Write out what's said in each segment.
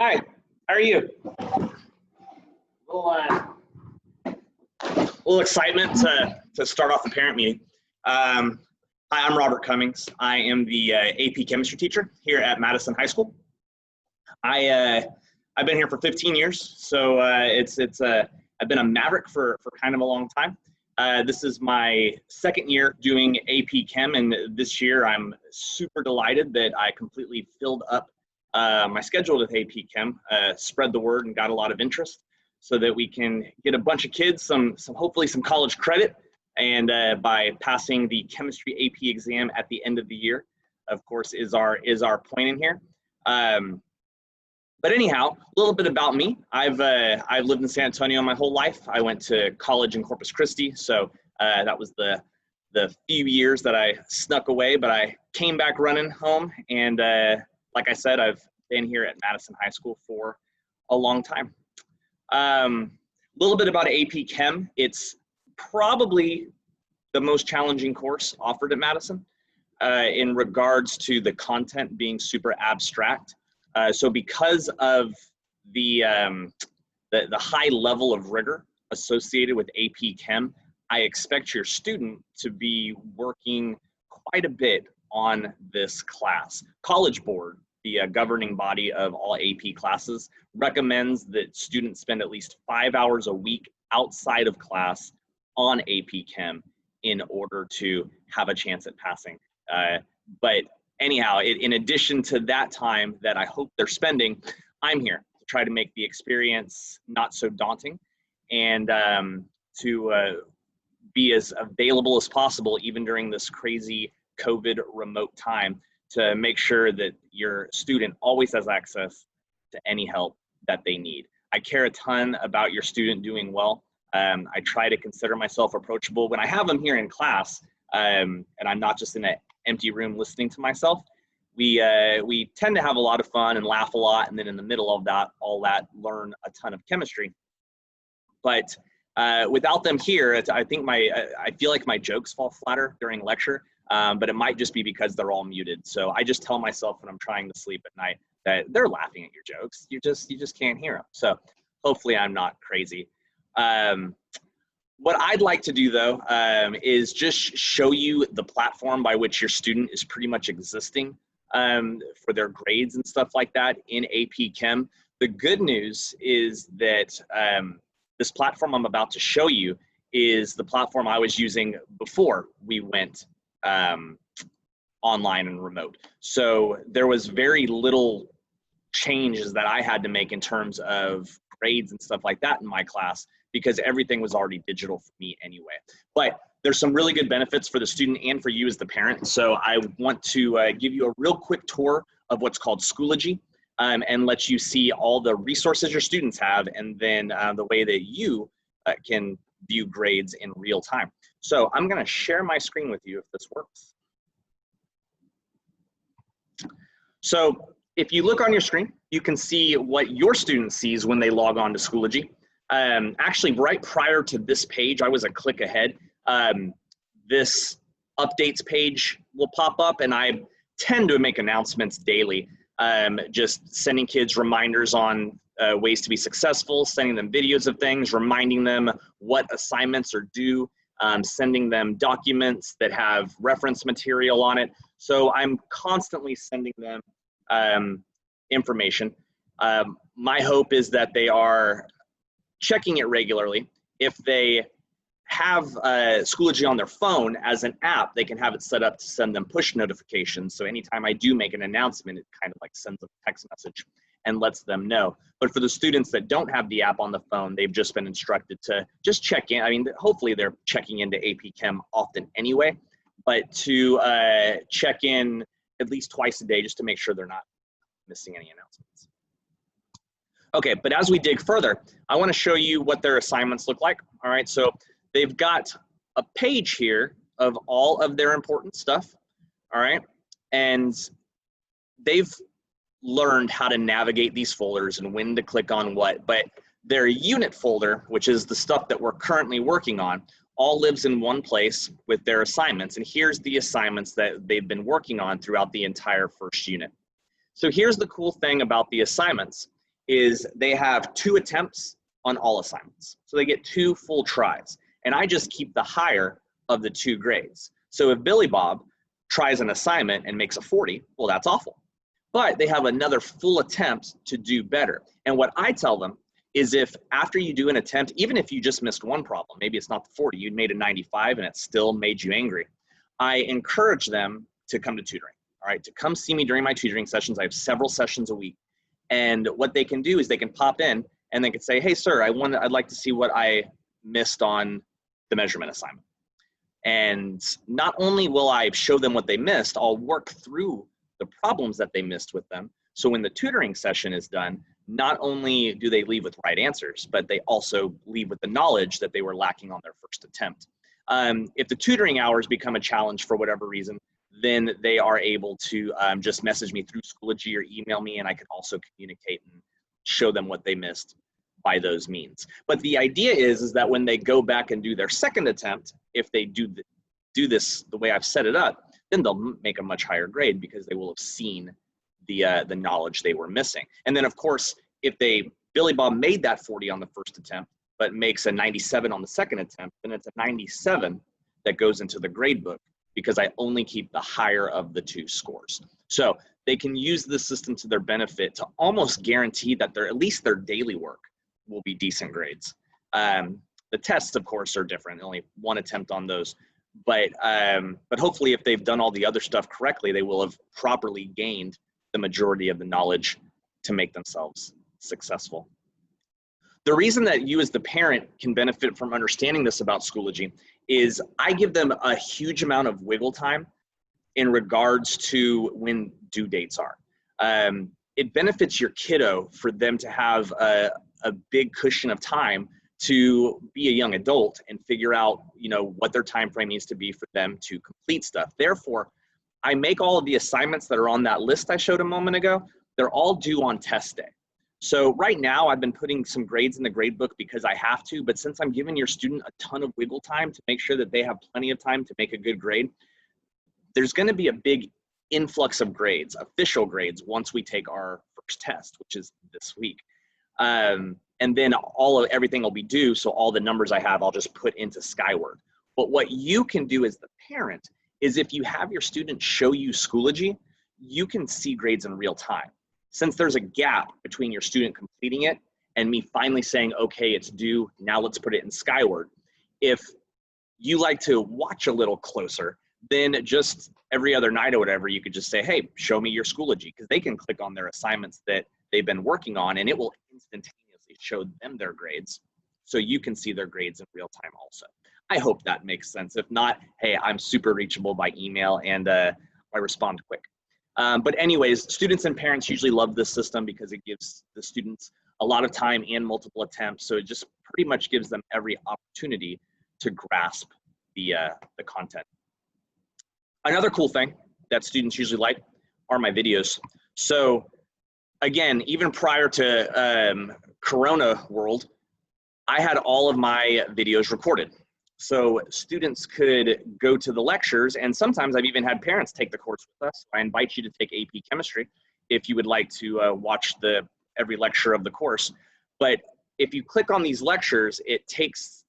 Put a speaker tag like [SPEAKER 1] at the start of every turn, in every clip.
[SPEAKER 1] Hi, how are you? Little excitement to start off the parent meeting. Hi, I'm Robert Cummings. I am the AP chemistry teacher here at Madison High School. I've been here for 15 years, so I've been a maverick for kind of a long time. This is my second year doing AP Chem, and this year I'm super delighted that I completely filled up my schedule with AP Chem, spread the word and got a lot of interest so that we can get a bunch of kids hopefully some college credit, and by passing the chemistry AP exam at the end of the year, of course, is our point in here. But anyhow, a little bit about me. I've lived in San Antonio my whole life. I went to college in Corpus Christi, so that was the few years that I snuck away, but I came back running home, and like I said, I've been here at Madison High School for a long time. A little bit about AP Chem. It's probably the most challenging course offered at Madison in regards to the content being super abstract. So because of the high level of rigor associated with AP Chem, I expect your student to be working quite a bit on this class. College Board, the governing body of all AP classes, recommends that students spend at least 5 hours a week outside of class on AP Chem in order to have a chance at passing. But anyhow, in addition to that time that I hope they're spending, I'm here to try to make the experience not so daunting, and to be as available as possible even during this crazy COVID remote time, to make sure that your student always has access to any help that they need. I care a ton about your student doing well. I try to consider myself approachable when I have them here in class, and I'm not just in an empty room listening to myself. We tend to have a lot of fun and laugh a lot, and then in the middle of all that, learn a ton of chemistry. But without them here, I feel like my jokes fall flatter during lecture, but it might just be because they're all muted. So I just tell myself when I'm trying to sleep at night that they're laughing at your jokes. You just can't hear them. So hopefully I'm not crazy. What I'd like to do, though, is just show you the platform by which your student is pretty much existing for their grades and stuff like that in AP Chem. The good news is that this platform I'm about to show you is the platform I was using before we went online and remote. So there was very little changes that I had to make in terms of grades and stuff like that in my class, because everything was already digital for me anyway. But there's some really good benefits for the student and for you as the parent. So I want to give you a real quick tour of what's called Schoology, and let you see all the resources your students have, and then the way that you can view grades in real time. So I'm gonna share my screen with you if this works. So if you look on your screen, you can see what your student sees when they log on to Schoology. Actually, right prior to this page, I was a click ahead. This updates page will pop up, and I tend to make announcements daily, just sending kids reminders on ways to be successful, sending them videos of things, reminding them what assignments are due, sending them documents that have reference material on it. So I'm constantly sending them information. My hope is that they are checking it regularly. If they have Schoology on their phone as an app, they can have it set up to send them push notifications. So anytime I do make an announcement, it kind of like sends a text message and lets them know. But for the students that don't have the app on the phone, they've just been instructed to just check in. I mean, hopefully they're checking into AP Chem often anyway, but to check in at least twice a day just to make sure they're not missing any announcements. Okay, but as we dig further, I want to show you what their assignments look like. All right, so they've got a page here of all of their important stuff. All right, and they've learned how to navigate these folders and when to click on what, but their unit folder, which is the stuff that we're currently working on, all lives in one place with their assignments. And here's the assignments that they've been working on throughout the entire first unit. So here's the cool thing about the assignments is they have 2 attempts on all assignments. So they get 2 full tries. And I just keep the higher of the 2 grades. So if Billy Bob tries an assignment and makes a 40, well, that's awful. But they have another full attempt to do better. And what I tell them is if after you do an attempt, even if you just missed one problem, maybe it's not the 40, you made a 95 and it still made you angry, I encourage them to come to tutoring, all right, to come see me during my tutoring sessions. I have several sessions a week. And what they can do is they can pop in and they can say, hey, sir, I'd like to see what I missed on the measurement assignment. And not only will I show them what they missed, I'll work through the problems that they missed with them. So when the tutoring session is done, not only do they leave with right answers, but they also leave with the knowledge that they were lacking on their first attempt. If the tutoring hours become a challenge for whatever reason, then they are able to just message me through Schoology or email me, and I can also communicate and show them what they missed by those means. But the idea is that when they go back and do their second attempt, if they do this the way I've set it up, then they'll make a much higher grade because they will have seen the knowledge they were missing. And then of course, if Billy Bob made that 40 on the first attempt, but makes a 97 on the second attempt, then it's a 97 that goes into the grade book because I only keep the higher of the 2 scores. So they can use this system to their benefit to almost guarantee that at least their daily work will be decent grades. The tests, of course, are different, only 1 attempt on those. But hopefully if they've done all the other stuff correctly, they will have properly gained the majority of the knowledge to make themselves successful. The reason that you as the parent can benefit from understanding this about Schoology is I give them a huge amount of wiggle time in regards to when due dates are. It benefits your kiddo for them to have a big cushion of time to be a young adult and figure out, what their time frame needs to be for them to complete stuff. Therefore, I make all of the assignments that are on that list I showed a moment ago, they're all due on test day. So right now I've been putting some grades in the grade book because I have to, but since I'm giving your student a ton of wiggle time to make sure that they have plenty of time to make a good grade, there's going to be a big influx of grades, official grades, once we take our first test, which is this week. And then everything will be due, so all the numbers I have, I'll just put into Skyward. But what you can do as the parent is if you have your student show you Schoology, you can see grades in real time. Since there's a gap between your student completing it and me finally saying, okay, it's due, now let's put it in Skyward. If you like to watch a little closer, then just every other night or whatever, you could just say, hey, show me your Schoology, because they can click on their assignments that they've been working on and it will instantaneously show them their grades. So you can see their grades in real time also. I hope that makes sense. If not, hey, I'm super reachable by email and I respond quick. But anyways, students and parents usually love this system because it gives the students a lot of time and multiple attempts. So it just pretty much gives them every opportunity to grasp the content. Another cool thing that students usually like are my videos. So again, even prior to Corona world, I had all of my videos recorded. So students could go to the lectures, and sometimes I've even had parents take the course with us. I invite you to take AP Chemistry if you would like to watch every lecture of the course. But if you click on these lectures, it takes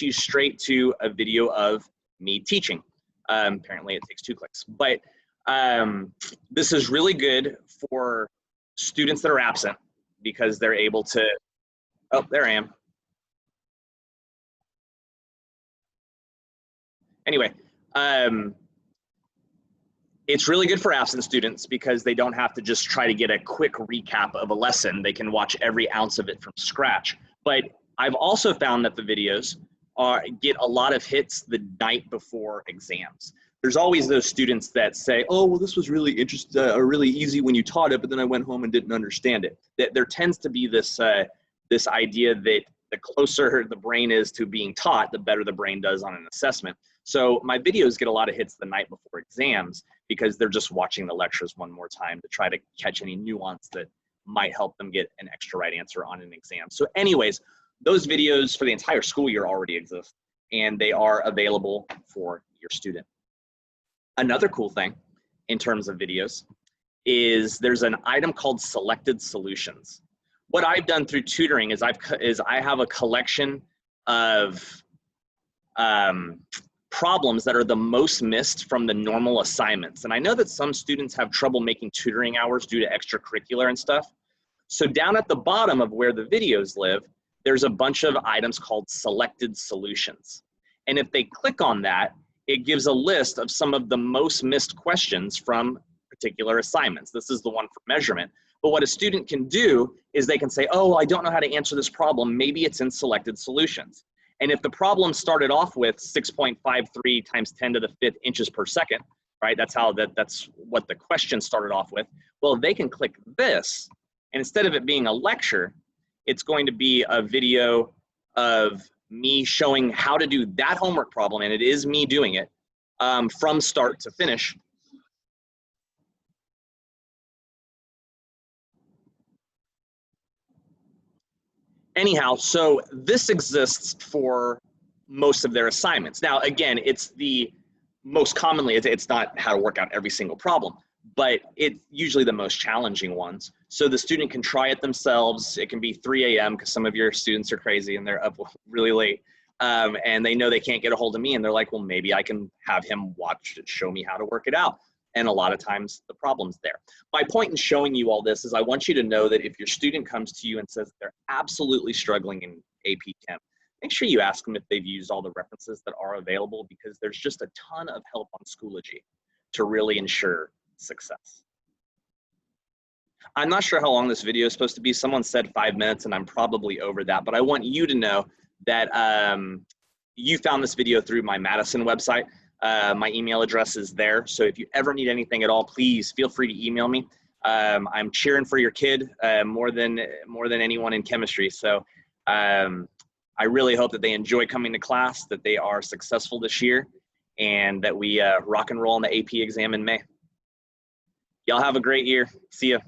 [SPEAKER 1] you straight to a video of me teaching. Apparently it takes 2 clicks. But this is really good for students that are absent because they're able to, oh, there I am. Anyway, it's really good for absent students because they don't have to just try to get a quick recap of a lesson. They can watch every ounce of it from scratch. But I've also found that the videos get a lot of hits the night before exams. There's always those students that say, oh, well, this was really interesting or really easy when you taught it, but then I went home and didn't understand it. There tends to be this idea that the closer the brain is to being taught, the better the brain does on an assessment. So my videos get a lot of hits the night before exams because they're just watching the lectures one more time to try to catch any nuance that might help them get an extra right answer on an exam. So anyways, those videos for the entire school year already exist and they are available for your student. Another cool thing in terms of videos is there's an item called selected solutions. what I've done through tutoring is I have a collection of problems that are the most missed from the normal assignments. And I know that some students have trouble making tutoring hours due to extracurricular and stuff. So down at the bottom of where the videos live, there's a bunch of items called selected solutions. And if they click on that, it gives a list of some of the most missed questions from particular assignments. This is the one for measurement. But what a student can do is they can say, oh, I don't know how to answer this problem. Maybe it's in selected solutions. And if the problem started off with 6.53 times 10 to the 5th inches per second, right? That's what the question started off with. Well, they can click this, and instead of it being a lecture, it's going to be a video of me showing how to do that homework problem, and it is me doing it from start to finish. Anyhow, so this exists for most of their assignments. Now, again, it's the most commonly, it's not how to work out every single problem, but it's usually the most challenging ones. So the student can try it themselves. It can be 3 a.m. because some of your students are crazy and they're up really late. And they know they can't get a hold of me, and they're like, well, maybe I can have him watch it, show me how to work it out. And a lot of times the problem's there. My point in showing you all this is I want you to know that if your student comes to you and says they're absolutely struggling in AP Chem, make sure you ask them if they've used all the references that are available, because there's just a ton of help on Schoology to really ensure success. I'm not sure how long this video is supposed to be. Someone said 5 minutes, and I'm probably over that, but I want you to know that you found this video through my Madison website. My email address is there. So if you ever need anything at all, please feel free to email me. I'm cheering for your kid more than anyone in chemistry. So I really hope that they enjoy coming to class, that they are successful this year, and that we rock and roll on the AP exam in May. Y'all have a great year. See ya.